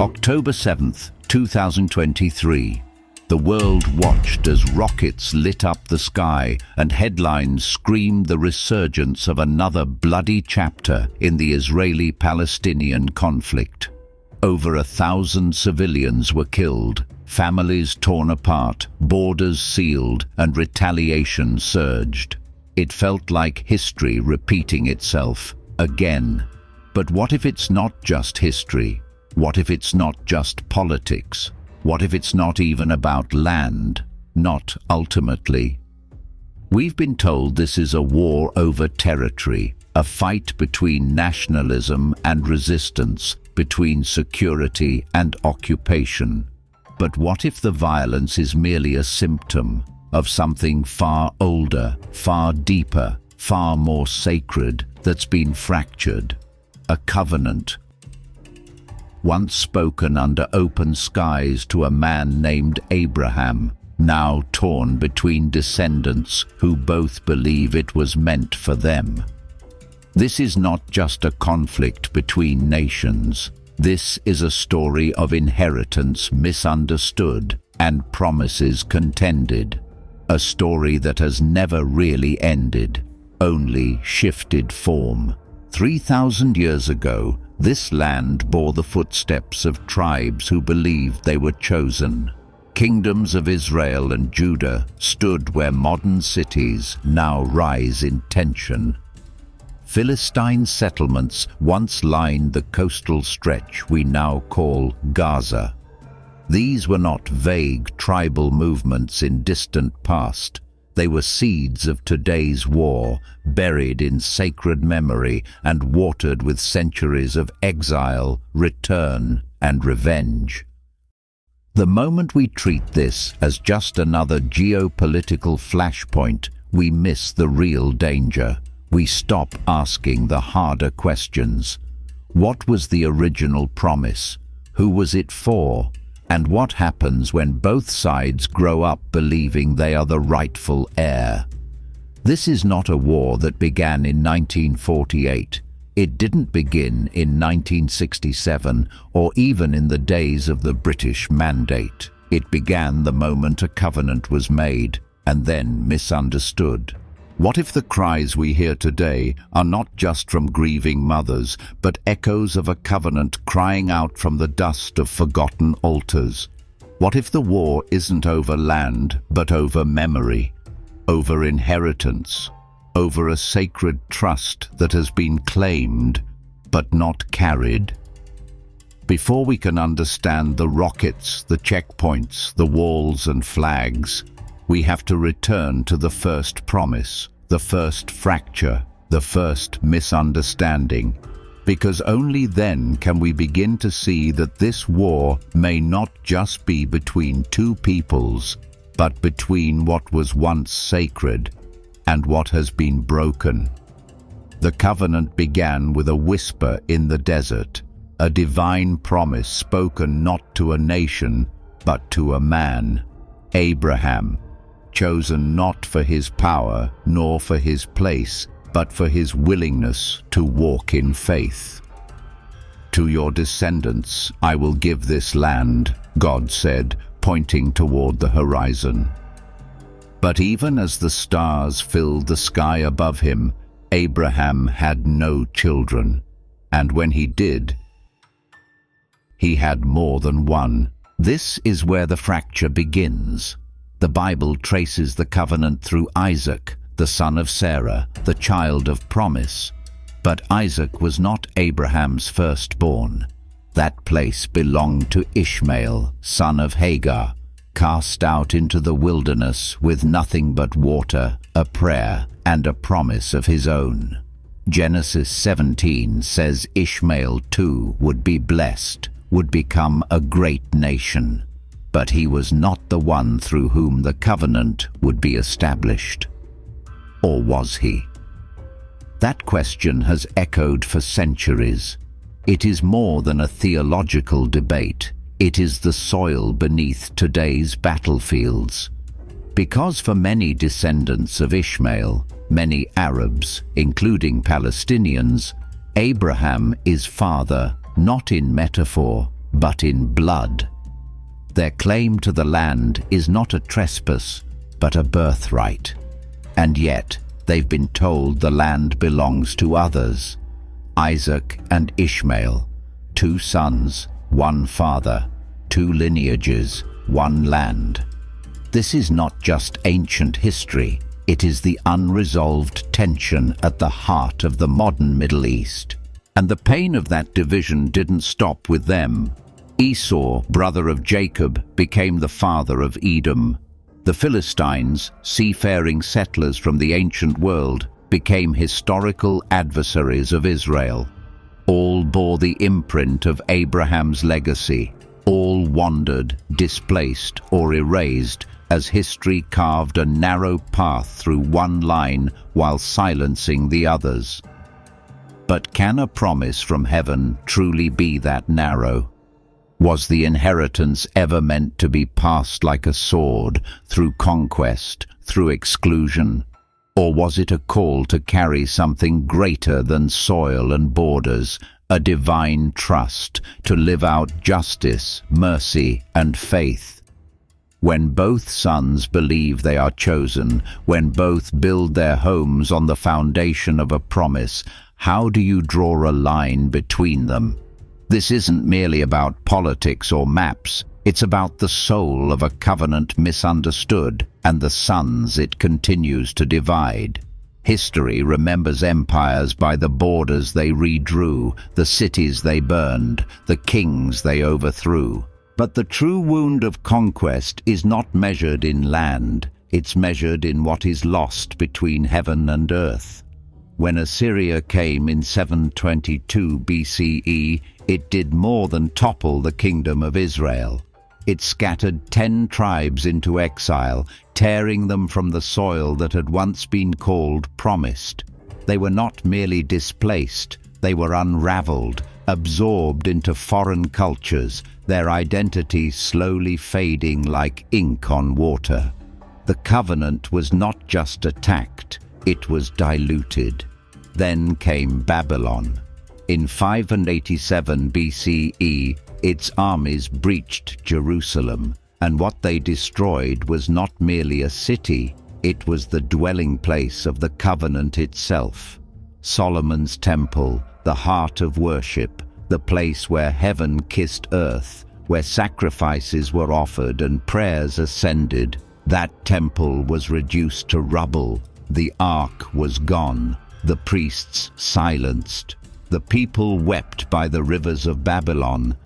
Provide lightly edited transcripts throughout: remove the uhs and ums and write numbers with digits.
October 7th, 2023. The world watched as rockets lit up the sky and headlines screamed the resurgence of another bloody chapter in the Israeli-Palestinian conflict. Over 1,000 civilians were killed, families torn apart, borders sealed, and retaliation surged. It felt like history repeating itself again. But what if it's not just history? What if it's not just politics? What if it's not even about land? Not ultimately. We've been told this is a war over territory, a fight between nationalism and resistance, between security and occupation. But what if the violence is merely a symptom of something far older, far deeper, far more sacred that's been fractured? A covenant, once spoken under open skies to a man named Abraham, now torn between descendants who both believe it was meant for them. This is not just a conflict between nations. This is a story of inheritance misunderstood and promises contended. A story that has never really ended, only shifted form. 3,000 years ago, this land bore the footsteps of tribes who believed they were chosen. Kingdoms of Israel and Judah stood where modern cities now rise in tension. Philistine settlements once lined the coastal stretch we now call Gaza. These were not vague tribal movements in distant past. They were seeds of today's war, buried in sacred memory and watered with centuries of exile, return, and revenge. The moment we treat this as just another geopolitical flashpoint, we miss the real danger. We stop asking the harder questions. What was the original promise? Who was it for? And what happens when both sides grow up believing they are the rightful heir? This is not a war that began in 1948. It didn't begin in 1967 or even in the days of the British Mandate. It began the moment a covenant was made and then misunderstood. What if the cries we hear today are not just from grieving mothers, but echoes of a covenant crying out from the dust of forgotten altars? What if the war isn't over land, but over memory, over inheritance, over a sacred trust that has been claimed, but not carried? Before we can understand the rockets, the checkpoints, the walls and flags, we have to return to the first promise, the first fracture, the first misunderstanding, because only then can we begin to see that this war may not just be between two peoples, but between what was once sacred and what has been broken. The covenant began with a whisper in the desert, a divine promise spoken not to a nation, but to a man, Abraham, chosen not for his power nor for his place, but for his willingness to walk in faith. To your descendants I will give this land, God said, pointing toward the horizon. But even as the stars filled the sky above him, Abraham had no children, and when he did, he had more than one. This is where the fracture begins. The Bible traces the covenant through Isaac, the son of Sarah, the child of promise. But Isaac was not Abraham's firstborn. That place belonged to Ishmael, son of Hagar, cast out into the wilderness with nothing but water, a prayer, and a promise of his own. Genesis 17 says Ishmael too would be blessed, would become a great nation. But he was not the one through whom the covenant would be established. Or was he? That question has echoed for centuries. It is more than a theological debate. It is the soil beneath today's battlefields. Because for many descendants of Ishmael, many Arabs, including Palestinians, Abraham is father, not in metaphor, but in blood. Their claim to the land is not a trespass, but a birthright. And yet, they've been told the land belongs to others. Isaac and Ishmael, 2 sons, 1 father, 2 lineages, 1 land. This is not just ancient history, it is the unresolved tension at the heart of the modern Middle East. And the pain of that division didn't stop with them. Esau, brother of Jacob, became the father of Edom. The Philistines, seafaring settlers from the ancient world, became historical adversaries of Israel. All bore the imprint of Abraham's legacy. All wandered, displaced or erased as history carved a narrow path through one line while silencing the others. But can a promise from heaven truly be that narrow? Was the inheritance ever meant to be passed like a sword, through conquest, through exclusion? Or was it a call to carry something greater than soil and borders, a divine trust, to live out justice, mercy, and faith? When both sons believe they are chosen, when both build their homes on the foundation of a promise, how do you draw a line between them? This isn't merely about politics or maps, it's about the soul of a covenant misunderstood and the sons it continues to divide. History remembers empires by the borders they redrew, the cities they burned, the kings they overthrew. But the true wound of conquest is not measured in land, it's measured in what is lost between heaven and earth. When Assyria came in 722 BCE, it did more than topple the kingdom of Israel. It scattered 10 tribes into exile, tearing them from the soil that had once been called promised. They were not merely displaced, they were unraveled, absorbed into foreign cultures, their identity slowly fading like ink on water. The covenant was not just attacked, it was diluted. Then came Babylon. In 587 BCE, its armies breached Jerusalem, and what they destroyed was not merely a city, it was the dwelling place of the covenant itself. Solomon's temple, the heart of worship, the place where heaven kissed earth, where sacrifices were offered and prayers ascended, that temple was reduced to rubble. The ark was gone, the priests silenced. The people wept by the rivers of Babylon,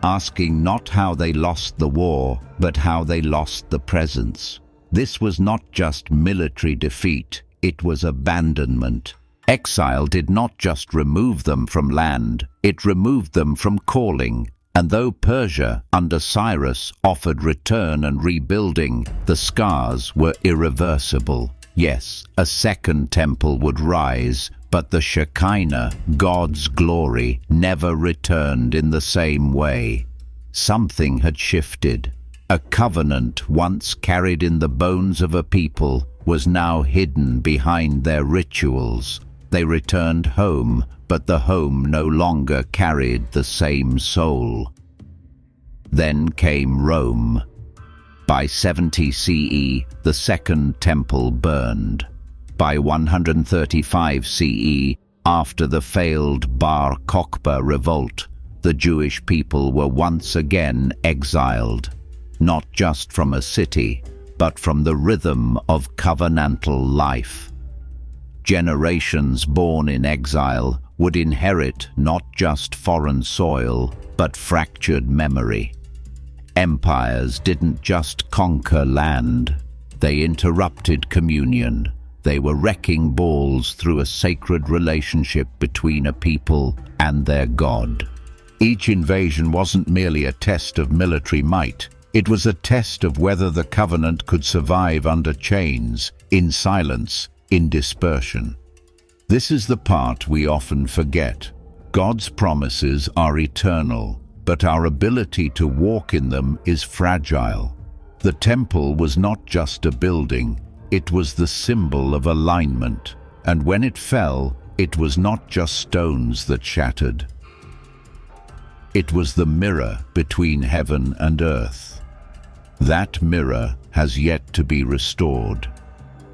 asking not how they lost the war, but how they lost the presence. This was not just military defeat, it was abandonment. Exile did not just remove them from land, it removed them from calling. And though Persia, under Cyrus, offered return and rebuilding, the scars were irreversible. Yes, a second temple would rise, but the Shekinah, God's glory, never returned in the same way. Something had shifted. A covenant once carried in the bones of a people was now hidden behind their rituals. They returned home, but the home no longer carried the same soul. Then came Rome. By 70 CE, the Second Temple burned. By 135 CE, after the failed Bar Kokhba revolt, the Jewish people were once again exiled, not just from a city, but from the rhythm of covenantal life. Generations born in exile would inherit not just foreign soil, but fractured memory. Empires didn't just conquer land, they interrupted communion. They were wrecking balls through a sacred relationship between a people and their God. Each invasion wasn't merely a test of military might, it was a test of whether the covenant could survive under chains, in silence, in dispersion. This is the part we often forget. God's promises are eternal, but our ability to walk in them is fragile. The temple was not just a building, it was the symbol of alignment, and when it fell, it was not just stones that shattered. It was the mirror between heaven and earth. That mirror has yet to be restored,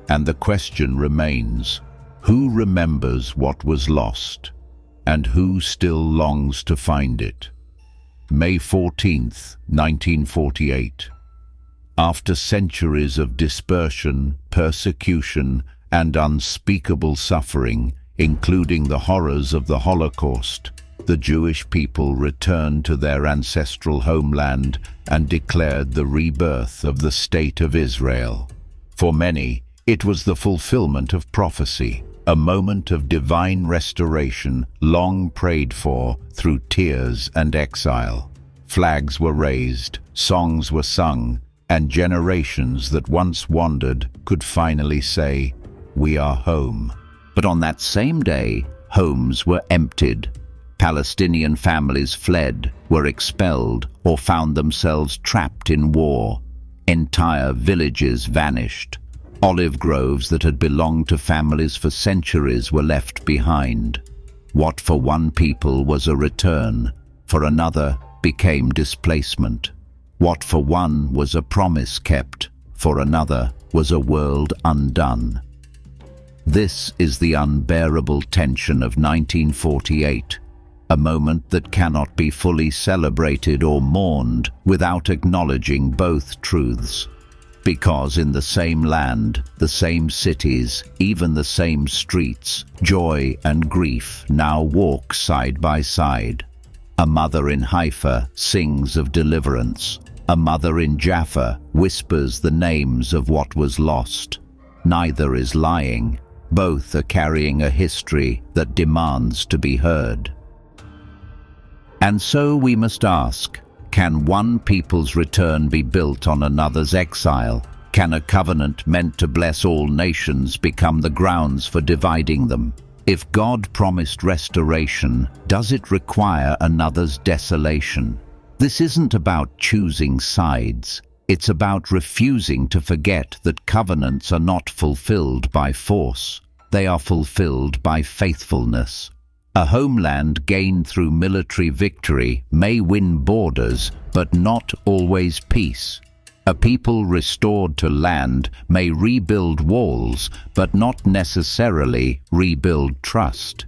and the question remains, who remembers what was lost, and who still longs to find it? May 14th, 1948. After centuries of dispersion, persecution, and unspeakable suffering, including the horrors of the Holocaust, the Jewish people returned to their ancestral homeland and declared the rebirth of the State of Israel. For many, it was the fulfillment of prophecy, a moment of divine restoration long prayed for through tears and exile. Flags were raised, songs were sung, and generations that once wandered could finally say, "We are home." But on that same day, homes were emptied. Palestinian families fled, were expelled, or found themselves trapped in war. Entire villages vanished. Olive groves that had belonged to families for centuries were left behind. What for one people was a return, for another became displacement. What for one was a promise kept, for another was a world undone. This is the unbearable tension of 1948, a moment that cannot be fully celebrated or mourned without acknowledging both truths. Because in the same land, the same cities, even the same streets, joy and grief now walk side by side. A mother in Haifa sings of deliverance. A mother in Jaffa whispers the names of what was lost. Neither is lying. Both are carrying a history that demands to be heard. And so we must ask, can one people's return be built on another's exile? Can a covenant meant to bless all nations become the grounds for dividing them? If God promised restoration, does it require another's desolation? This isn't about choosing sides. It's about refusing to forget that covenants are not fulfilled by force. They are fulfilled by faithfulness. A homeland gained through military victory may win borders, but not always peace. A people restored to land may rebuild walls, but not necessarily rebuild trust.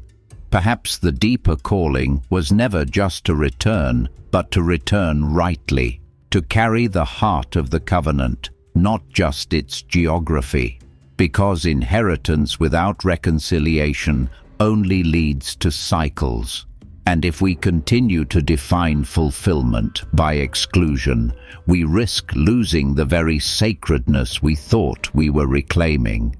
Perhaps the deeper calling was never just to return, but to return rightly, to carry the heart of the covenant, not just its geography. Because inheritance without reconciliation only leads to cycles. And if we continue to define fulfillment by exclusion, we risk losing the very sacredness we thought we were reclaiming.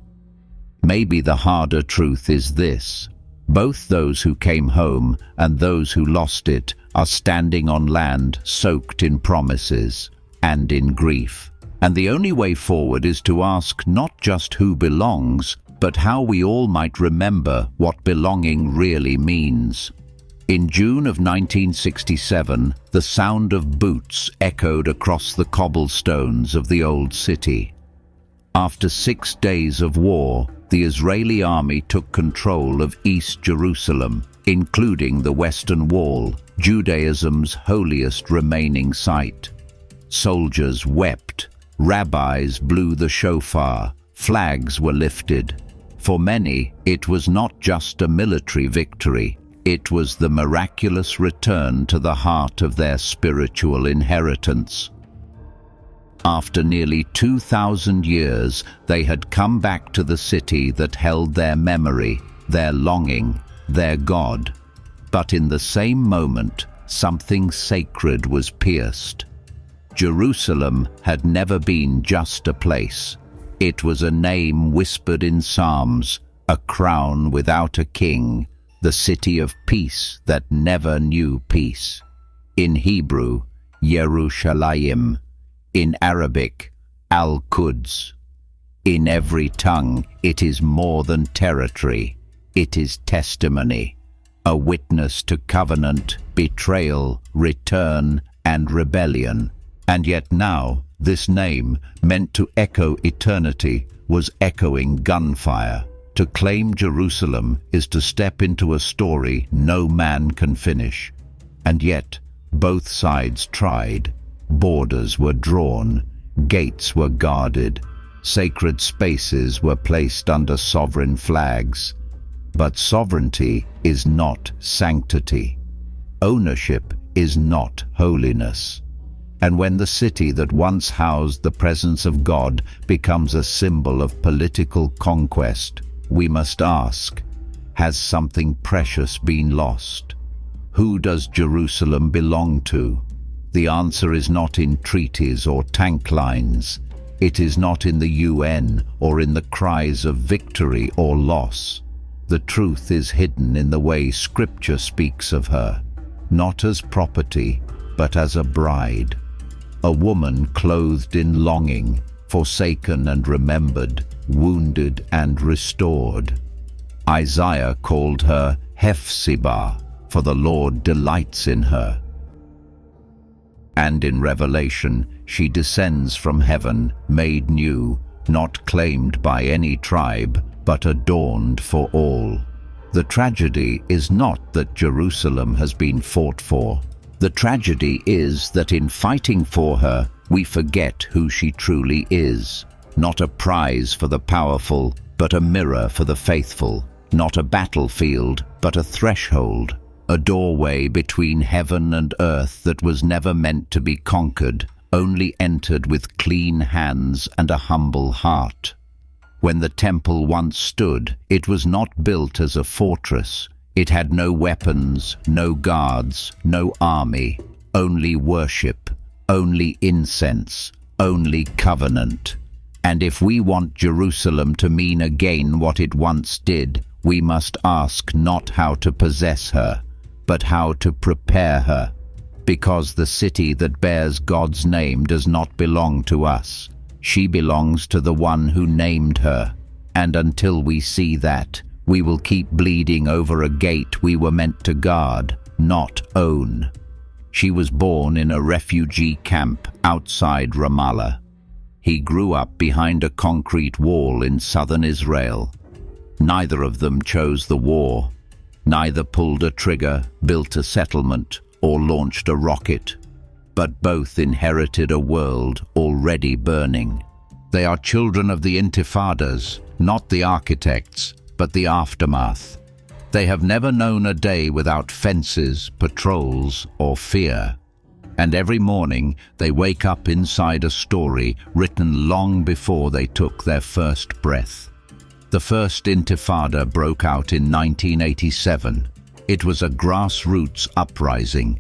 Maybe the harder truth is this: both those who came home and those who lost it are standing on land soaked in promises and in grief. And the only way forward is to ask not just who belongs, but how we all might remember what belonging really means. In June of 1967, the sound of boots echoed across the cobblestones of the old city. After 6 days of war, the Israeli army took control of East Jerusalem, including the Western Wall, Judaism's holiest remaining site. Soldiers wept, rabbis blew the shofar, flags were lifted. For many, it was not just a military victory. It was the miraculous return to the heart of their spiritual inheritance. After nearly 2,000 years, they had come back to the city that held their memory, their longing, their God. But in the same moment, something sacred was pierced. Jerusalem had never been just a place. It was a name whispered in Psalms, a crown without a king, the city of peace that never knew peace. In Hebrew, Yerushalayim. In Arabic, Al-Quds. In every tongue, it is more than territory. It is testimony, a witness to covenant, betrayal, return, and rebellion. And yet now, this name, meant to echo eternity, was echoing gunfire. To claim Jerusalem is to step into a story no man can finish. And yet, Both sides tried. Borders were drawn, gates were guarded, sacred spaces were placed under sovereign flags. But sovereignty is not sanctity. Ownership is not holiness. And when the city that once housed the presence of God becomes a symbol of political conquest, we must ask, has something precious been lost? Who does Jerusalem belong to? The answer is not in treaties or tank lines. It is not in the UN or in the cries of victory or loss. The truth is hidden in the way Scripture speaks of her, not as property, but as a bride. A woman clothed in longing, forsaken and remembered, wounded and restored. Isaiah called her Hephzibah, for the Lord delights in her. And in Revelation, she descends from heaven, made new, not claimed by any tribe, but adorned for all. The tragedy is not that Jerusalem has been fought for. The tragedy is that in fighting for her, we forget who she truly is. Not a prize for the powerful, but a mirror for the faithful. Not a battlefield, but a threshold. A doorway between heaven and earth that was never meant to be conquered, only entered with clean hands and a humble heart. When the temple once stood, it was not built as a fortress. It had no weapons, no guards, no army, only worship, only incense, only covenant. And if we want Jerusalem to mean again what it once did, we must ask not how to possess her, but how to prepare her. Because the city that bears God's name does not belong to us. She belongs to the one who named her. And until we see that, we will keep bleeding over a gate we were meant to guard, not own. She was born in a refugee camp outside Ramallah. He grew up behind a concrete wall in southern Israel. Neither of them chose the war. Neither pulled a trigger, built a settlement, or launched a rocket. But both inherited a world already burning. They are children of the intifadas, not the architects, but the aftermath. They have never known a day without fences, patrols, or fear. And every morning they wake up inside a story written long before they took their first breath. The first intifada broke out in 1987. It was a grassroots uprising.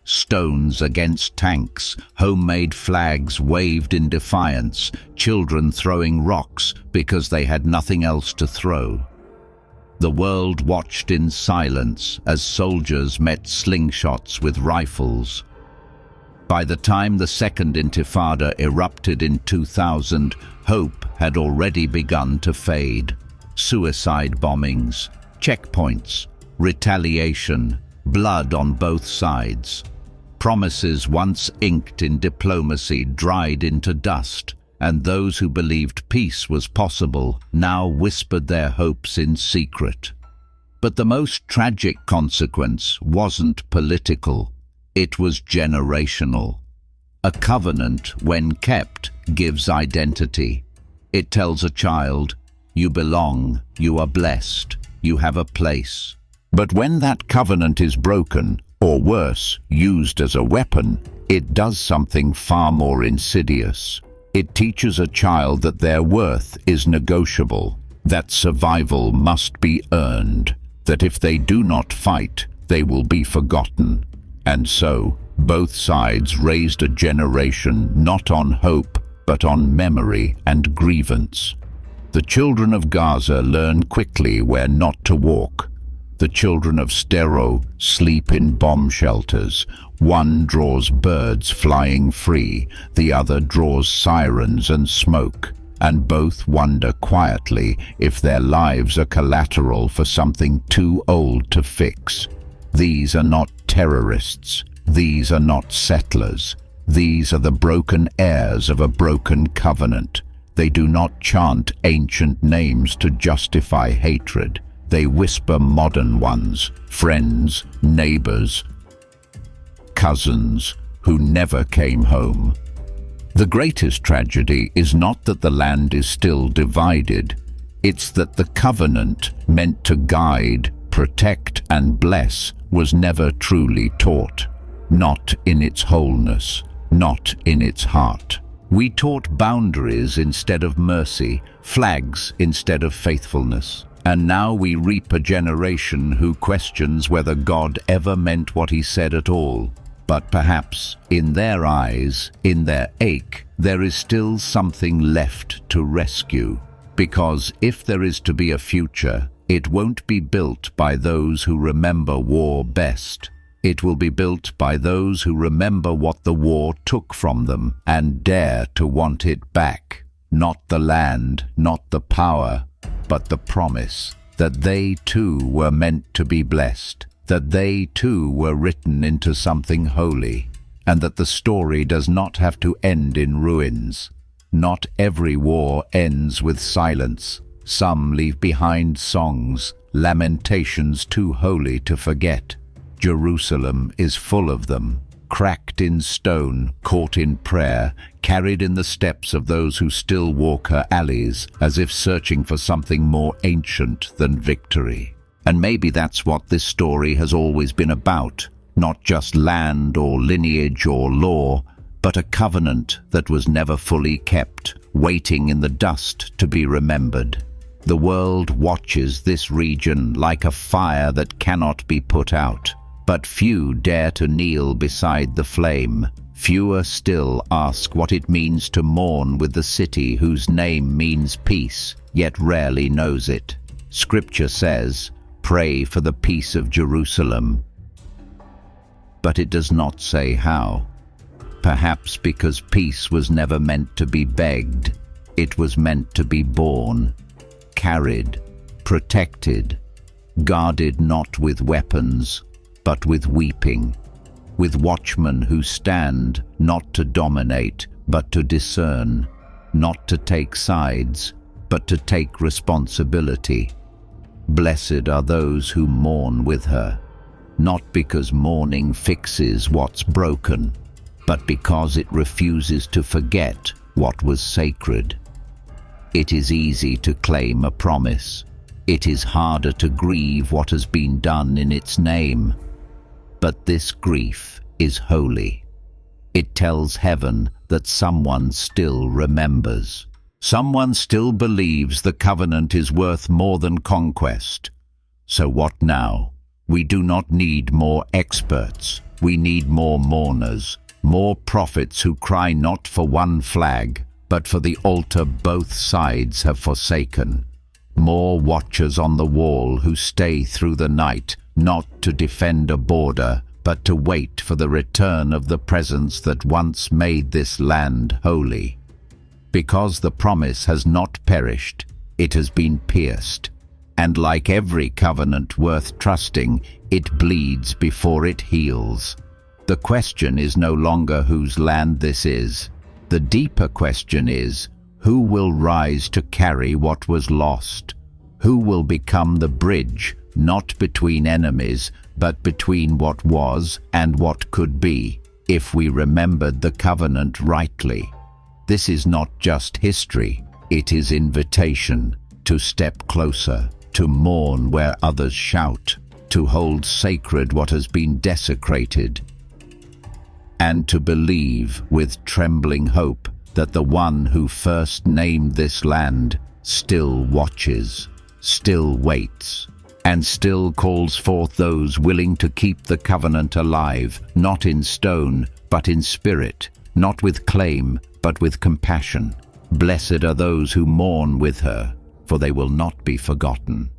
Stones against tanks, homemade flags waved in defiance, children throwing rocks because they had nothing else to throw. The world watched in silence as soldiers met slingshots with rifles. By the time the second intifada erupted in 2000, hope had already begun to fade. Suicide bombings, checkpoints, retaliation, blood on both sides. Promises once inked in diplomacy dried into dust, and those who believed peace was possible now whispered their hopes in secret. But the most tragic consequence wasn't political, it was generational. A covenant, when kept, gives identity. It tells a child, you belong, you are blessed, you have a place. But when that covenant is broken, or worse, used as a weapon, it does something far more insidious. It teaches a child that their worth is negotiable, that survival must be earned, that if they do not fight, they will be forgotten. And so, both sides raised a generation not on hope, but on memory and grievance. The children of Gaza learn quickly where not to walk. The children of Stero sleep in bomb shelters. One draws birds flying free, the other draws sirens and smoke, and both wonder quietly if their lives are collateral for something too old to fix. These are not terrorists. These are not settlers. These are the broken heirs of a broken covenant. They do not chant ancient names to justify hatred. They whisper modern ones, friends, neighbors. cousins who never came home. The greatest tragedy is not that the land is still divided. It's that the covenant meant to guide, protect, and bless was never truly taught. Not in its wholeness, not in its heart. We taught boundaries instead of mercy, flags instead of faithfulness. And now we reap a generation who questions whether God ever meant what he said at all. But perhaps, in their eyes, in their ache, there is still something left to rescue. Because if there is to be a future, it won't be built by those who remember war best. It will be built by those who remember what the war took from them and dare to want it back. Not the land, not the power, but the promise that they too were meant to be blessed, that they too were written into something holy, and that the story does not have to end in ruins. Not every war ends with silence. Some leave behind songs, lamentations too holy to forget. Jerusalem is full of them, cracked in stone, caught in prayer, carried in the steps of those who still walk her alleys, as if searching for something more ancient than victory. And maybe that's what this story has always been about, not just land or lineage or law, but a covenant that was never fully kept, waiting in the dust to be remembered. The world watches this region like a fire that cannot be put out. But few dare to kneel beside the flame. Fewer still ask what it means to mourn with the city whose name means peace, yet rarely knows it. Scripture says, "Pray for the peace of Jerusalem." But it does not say how. Perhaps because peace was never meant to be begged. It was meant to be born, carried, protected, guarded not with weapons, but with weeping, with watchmen who stand not to dominate, but to discern, not to take sides, but to take responsibility. Blessed are those who mourn with her, not because mourning fixes what's broken, but because it refuses to forget what was sacred. It is easy to claim a promise. It is harder to grieve what has been done in its name. But this grief is holy. It tells heaven that someone still remembers. Someone still believes the covenant is worth more than conquest. So what now? We do not need more experts. We need more mourners, more prophets who cry not for one flag, but for the altar both sides have forsaken. More watchers on the wall who stay through the night, not to defend a border, but to wait for the return of the presence that once made this land holy. Because the promise has not perished, it has been pierced, and like every covenant worth trusting, it bleeds before it heals. The question is no longer whose land this is. The deeper question is, who will rise to carry what was lost? Who will become the bridge, not between enemies, but between what was and what could be, if we remembered the covenant rightly? This is not just history, it is invitation to step closer, to mourn where others shout, to hold sacred what has been desecrated, and to believe with trembling hope that the one who first named this land still watches, still waits, and still calls forth those willing to keep the covenant alive, not in stone, but in spirit, not with claim, but with compassion. Blessed are those who mourn with her, for they will not be forgotten.